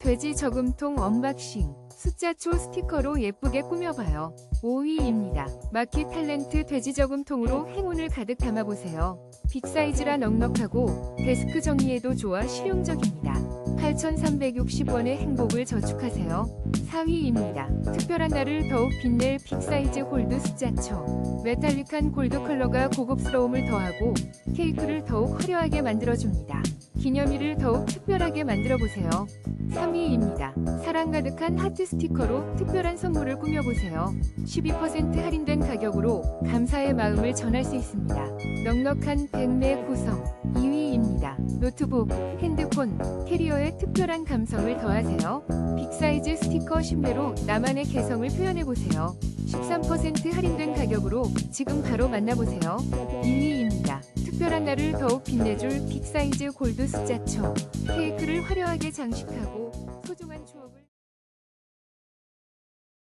돼지 저금통 언박싱. 숫자초 스티커로 예쁘게 꾸며봐요. 5위입니다. 마키-탈렌트-돼지저금통으로 행운을 가득 담아보세요. 빅사이즈라 넉넉하고 데스크 정리에도 좋아 실용적입니다. 8,360원의 행복을 저축하세요. 4위입니다. 특별한 날을 더욱 빛낼 빅사이즈 골드 숫자초. 메탈릭한 골드 컬러가 고급스러움을 더하고 케이크를 더욱 화려하게 만들어줍니다. 기념일을 더욱 특별하게 만들어보세요. 3위입니다. 사랑 가득한 하트 스티커로 특별한 선물을 꾸며보세요. 12% 할인된 가격으로 감사의 마음을 전할 수 있습니다. 넉넉한 백매 구성. 2위입니다. 노트북, 핸드폰, 캐리어에 특별한 감성을 더하세요. 빅사이즈 스티커 10매로 나만의 개성을 표현해보세요. 13% 할인된 가격으로 지금 바로 만나보세요. 2위입니다. 특별한 날을 더욱 빛내줄 빅사이즈 골드 숫자초. 케이크를 화려하게 장식하고 소중한 추억을